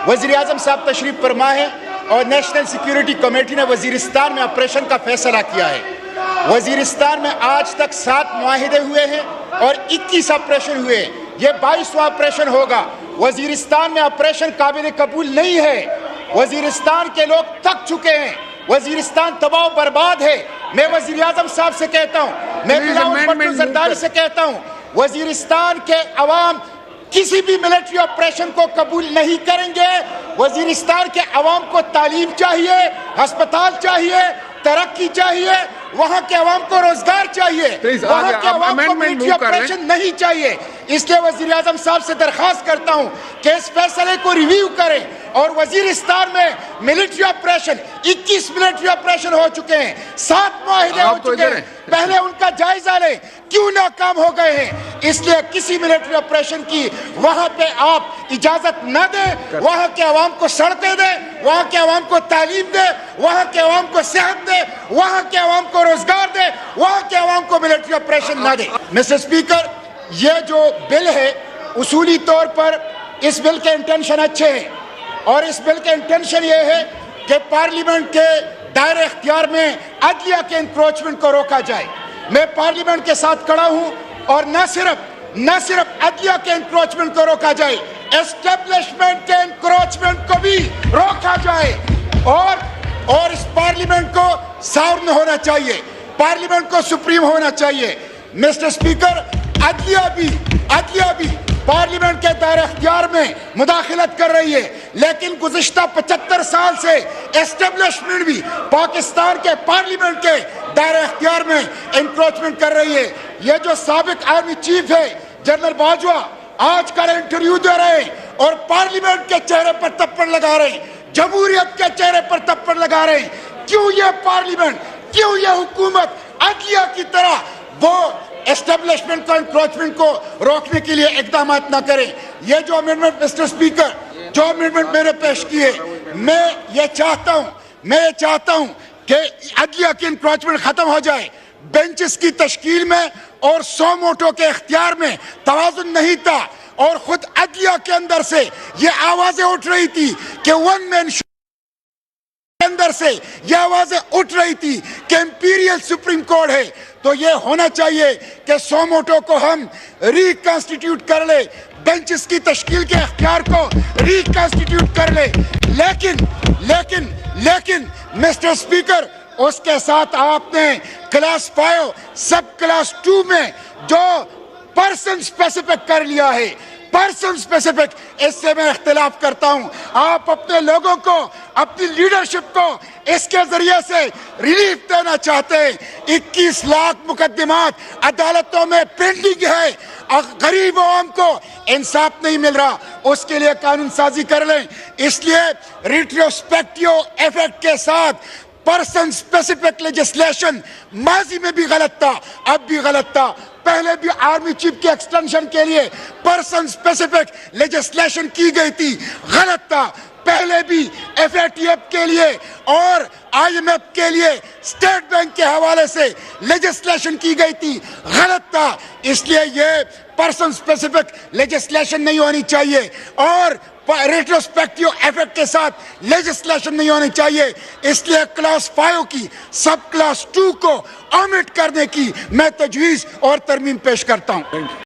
वज़ीर-ए-आज़म साहब तशरीफ फरमा है और नेशनल सिक्योरिटी कमेटी ने वज़ीरिस्तान में ऑपरेशन का फैसला किया है। वज़ीरिस्तान में आज तक 7 मुआहिदे हुए हैं और 21 ऑपरेशन हुए हैं। ये 22वां ऑपरेशन होगा। वज़ीरिस्तान में ऑपरेशन काबिल कबूल नहीं है। वज़ीरिस्तान के लोग थक चुके हैं। वज़ीरिस्तान तबाह बर्बाद है। मैं वज़ीर-ए-आज़म साहब से कहता हूँ, मैं बिलावल भुट्टो ज़रदारी से कहता हूँ, वज़ीरिस्तान के अवाम किसी भी मिलिट्री ऑपरेशन को कबूल नहीं करेंगे। वज़ीरिस्तान के अवाम को तालीम चाहिए, अस्पताल चाहिए, तरक्की चाहिए, वहाँ के अवाम को रोजगार चाहिए, वहाँ के अवाम को मिलिट्री ऑपरेशन नहीं चाहिए। इसलिए वज़ीर-ए-आज़म साहब से दरख्वास्त करता हूँ कि इस फैसले को रिव्यू करें और वज़ीरिस्तान में मिलिट्री ऑपरेशन 21 मिलिट्री ऑपरेशन हो चुके हैं, 7 मुआहिदे हो चुके हैं, पहले उनका जायजा लें क्यों नाकाम हो गए हैं। इसलिए किसी मिलिट्री ऑपरेशन की वहां पे आप इजाजत न दें। वहां के अवाम को सड़कें दें, वहां के अवाम को तालीम दें, वहां के अवाम को सेहत दें, वहां के अवाम को रोजगार दें, वहां के अवाम को मिलिट्री ऑपरेशन न दें। मिस्टर स्पीकर, ये जो बिल है उसूली तौर पर इस बिल के इंटेंशन अच्छे हैं और इस बिल के इंटेंशन ये है कि पार्लियामेंट के दायरे इख्तियार में अदलिया के इंक्रोचमेंट को रोका जाए। मैं पार्लियामेंट के साथ खड़ा हूं और न सिर्फ अदलिया के इंक्रोचमेंट को रोका जाए, एस्टेब्लिशमेंट के इंक्रोचमेंट को भी रोका जाए और इस पार्लियामेंट को साउंड होना चाहिए, पार्लियामेंट को सुप्रीम होना चाहिए। मिस्टर स्पीकर, अदलिया भी पार्लियामेंट के दायरे इख्तियार में मुदाखलत कर रही है, लेकिन गुज़िश्ता 75 साल से एस्टेब्लिशमेंट भी पाकिस्तान के पार्लियामेंट के दायरे इख्तियार में इंक्रोचमेंट कर रही है। ये जो साबिक आर्मी चीफ है जनरल बाजवा आजकल इंटरव्यू दे रहे हैं और पार्लियामेंट के चेहरे पर थप्पड़ लगा रहे हैं, जमहूरियत के चेहरे पर थप्पड़ लगा रहे हैं। क्यों ये पार्लियामेंट, क्यों ये हुकूमत अदलिया की तरह वो एस्टेब्लिशमेंट को इंक्रोचमेंट को रोकने के लिए इकदाम न करें। ये जो अमेंडमेंट मिस्टर स्पीकर, जो अमेंडमेंट मैंने पेश की है, मैं ये चाहता हूं कि अदलिया की इंक्रोचमेंट खत्म हो जाए। बेंचेस की तश्कील में और 100 वोटों के इख्तियार में तवाज़ुन नहीं था और खुद अदलिया के अंदर से ये आवाजें उठ रही थी कि वन मैन अंदर से ये आवाजें उठ रही थी कि इंपीरियल सुप्रीम कोर्ट है। तो ये होना चाहिए कि 100 वोटों को हम रिकॉन्स्टिट्यूट कर ले, बेंचेस की तश्कील के इख्तियार को रिकॉन्स्टिट्यूट कर ले। लेकिन मिस्टर स्पीकर, उसके साथ आपने क्लास 5 सब क्लास 2 में जो पर्सन स्पेसिफिक कर लिया है, पर्सन स्पेसिफिक, इससे मैं इख्तिलाफ करता हूं। आप अपने लोगों को, अपनी लीडरशिप को इसके जरिए से रिलीफ देना चाहते हैं। 21 लाख मुकदमात अदालतों में पेंडिंग है और गरीब आवाम को इंसाफ नहीं मिल रहा, उसके लिए कानून साजी कर लें। इसलिए रिट्रोस्पेक्टिव इफेक्ट के साथ पर्सन स्पेसिफिक लेजिस्लेशन माजी में भी गलत था, अब भी गलत था। पहले भी आर्मी चीफ के एक्सटेंशन के लिए पर्सन स्पेसिफिक लेजिस्लेशन की गई थी, गलत था। पहले भी एफएटीएफ के लिए और आईएमएफ के लिए स्टेट बैंक के हवाले से लेजिस्लेशन की गई थी, गलत था। इसलिए ये पर्सन स्पेसिफिक लेजिस्लेशन नहीं होनी चाहिए और रेट्रोस्पेक्टिव इफेक्ट के साथ लेजिस्लेशन नहीं होनी चाहिए। इसलिए क्लास 5 की सब क्लास 2 को ओमिट करने की मैं तजवीज़ और तरमीम पेश करता हूं।